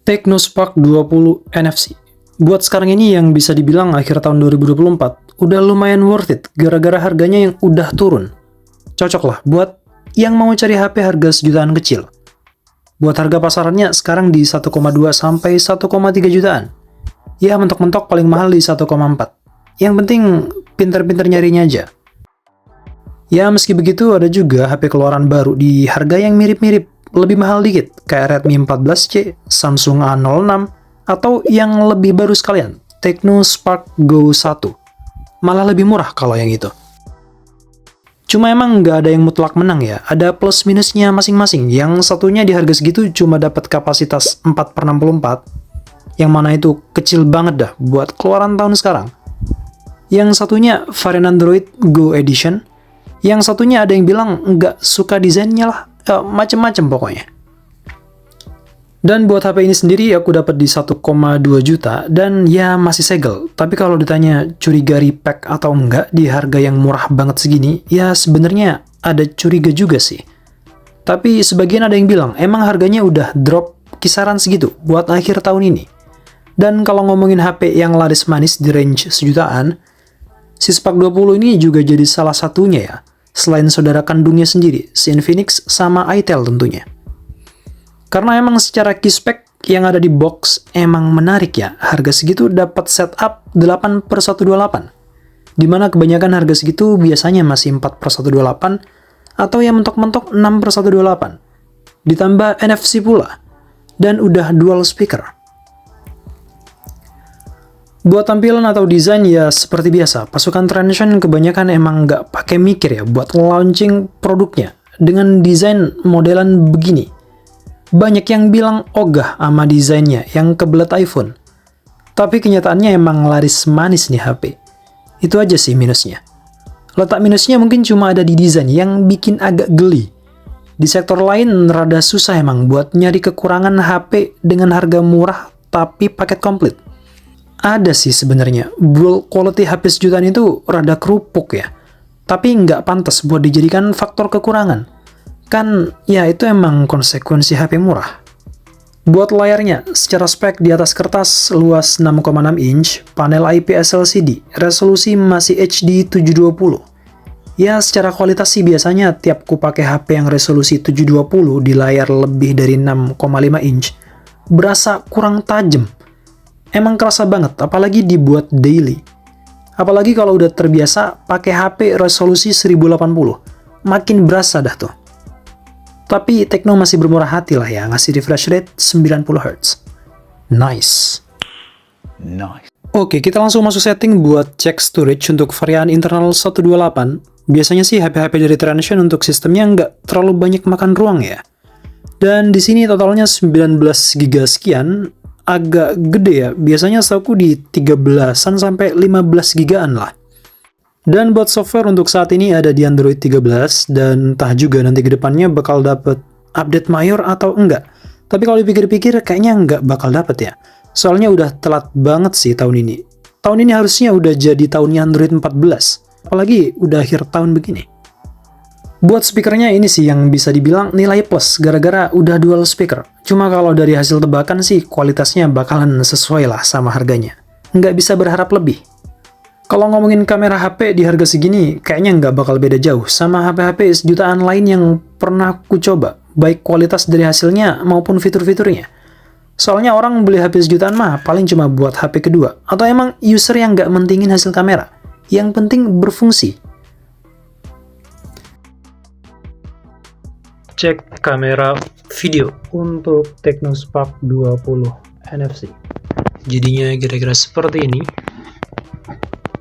Technospark 20 NFC. Buat sekarang ini yang bisa dibilang akhir tahun 2024, udah lumayan worth it gara-gara harganya yang udah turun. Cocok lah buat yang mau cari HP harga sejutaan kecil. Buat harga pasarannya sekarang di 1,2 sampai 1,3 jutaan. Ya mentok-mentok paling mahal di 1,4. Yang penting pinter-pinter nyarinya aja. Ya meski begitu ada juga HP keluaran baru di harga yang mirip-mirip, lebih mahal dikit, kayak Redmi 14C, Samsung A06, atau yang lebih baru sekalian, Technospark Go 1. Malah lebih murah kalau yang itu. Cuma emang nggak ada yang mutlak menang ya, ada plus minusnya masing-masing. Yang satunya di harga segitu cuma dapat kapasitas 4/64, yang mana itu kecil banget dah buat keluaran tahun sekarang. Yang satunya varian Android Go Edition, yang satunya ada yang bilang nggak suka desainnya lah, macem-macem pokoknya. Dan buat HP ini sendiri aku dapat di 1,2 juta dan ya masih segel. Tapi kalau ditanya curiga repack atau enggak di harga yang murah banget segini, ya sebenarnya ada curiga juga sih. Tapi sebagian ada yang bilang emang harganya udah drop kisaran segitu buat akhir tahun ini. Dan kalau ngomongin HP yang laris manis di range sejutaan, si Spark 20 ini juga jadi salah satunya ya. Selain saudara kandungnya sendiri, si Infinix sama itel tentunya. Karena emang secara key spec yang ada di box emang menarik ya, harga segitu dapat setup 8/128. Dimana kebanyakan harga segitu biasanya masih 4/128 atau yang mentok-mentok 6/128. Ditambah NFC pula, dan udah dual speaker. Buat tampilan atau desain ya seperti biasa, pasukan Transsion kebanyakan emang nggak pakai mikir ya buat launching produknya dengan desain modelan begini. Banyak yang bilang ogah sama desainnya yang kebelet iPhone. Tapi kenyataannya emang laris manis nih HP. Itu aja sih minusnya. Letak minusnya mungkin cuma ada di desain yang bikin agak geli. Di sektor lain rada susah emang buat nyari kekurangan HP dengan harga murah tapi paket komplit. Ada sih sebenarnya, build quality HP sejutaan itu rada kerupuk ya. Tapi nggak pantas buat dijadikan faktor kekurangan. Kan ya itu emang konsekuensi HP murah. Buat layarnya, secara spek di atas kertas luas 6,6 inch, panel IPS LCD, resolusi masih HD 720. Ya secara kualitas sih biasanya tiap ku pakai HP yang resolusi 720 di layar lebih dari 6,5 inch, berasa kurang tajam. Emang kerasa banget, apalagi dibuat daily. Apalagi kalau udah terbiasa pakai HP resolusi 1080, makin berasa dah tuh. Tapi Tecno masih bermurah hati lah ya, ngasih refresh rate 90Hz. Nice. Oke, kita langsung masuk setting buat cek storage untuk varian internal 128. Biasanya sih HP-HP dari Transsion untuk sistemnya nggak terlalu banyak makan ruang ya. Dan di sini totalnya 19 GB sekian, agak gede ya. Biasanya setahu di 13-an sampai 15 GB-an lah. Dan buat software untuk saat ini ada di Android 13 dan entah juga nanti kedepannya bakal dapet update mayor atau enggak. Tapi kalau dipikir-pikir kayaknya enggak bakal dapet ya. Soalnya udah telat banget sih tahun ini. Tahun ini harusnya udah jadi tahunnya Android 14. Apalagi udah akhir tahun begini. Buat speakernya ini sih yang bisa dibilang nilai plus gara-gara udah dual speaker. Cuma kalau dari hasil tebakan sih kualitasnya bakalan sesuai lah sama harganya. Nggak bisa berharap lebih. Kalau ngomongin kamera HP di harga segini, kayaknya nggak bakal beda jauh sama HP-HP sejutaan lain yang pernah ku coba, baik kualitas dari hasilnya maupun fitur-fiturnya. Soalnya orang beli HP sejutaan mah paling cuma buat HP kedua, atau emang user yang nggak mentingin hasil kamera, yang penting berfungsi. Cek kamera video untuk Technospark 20 NFC. Jadinya kira-kira seperti ini.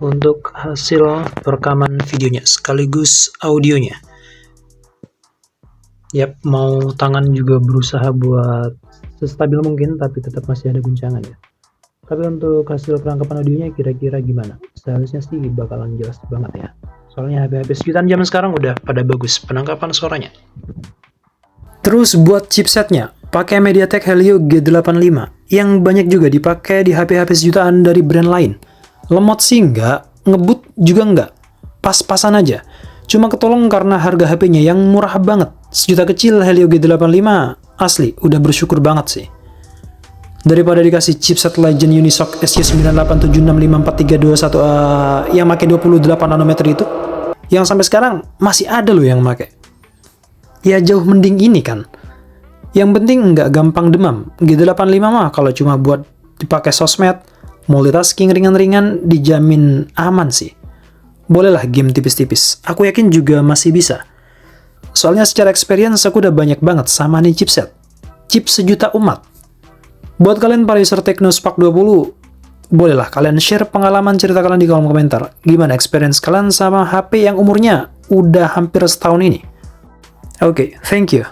Untuk hasil perekaman videonya sekaligus audionya. Yap, mau tangan juga berusaha buat sestabil mungkin tapi tetap masih ada guncangan ya. Tapi untuk hasil perangkapan audionya kira-kira gimana? Seharusnya sih bakalan jelas banget ya. Soalnya HP-HP sejutaan zaman sekarang udah pada bagus penangkapan suaranya. Terus buat chipsetnya, pakai MediaTek Helio G85 yang banyak juga dipakai di HP-HP sejutaan dari brand lain. Lemot sih enggak, ngebut juga enggak, pas-pasan aja. Cuma ketolong karena harga HP-nya yang murah banget. Sejuta kecil Helio G85 asli, udah bersyukur banget sih. daripada dikasih chipset Legend Unisoc SC9876543221 yang pakai 28 nanometer itu, yang sampai sekarang masih ada loh yang pakai. Ya jauh mending ini kan. Yang penting nggak gampang demam. G85 mah kalau cuma buat dipakai sosmed, multitasking ringan-ringan dijamin aman sih. Bolehlah game tipis-tipis. Aku yakin juga masih bisa. Soalnya secara experience aku udah banyak banget sama nih chipset. Chip sejuta umat. Buat kalian para user Tecno Spark 20, bolehlah kalian share pengalaman cerita kalian di kolom komentar. Gimana experience kalian sama HP yang umurnya udah hampir setahun ini? Oke, thank you.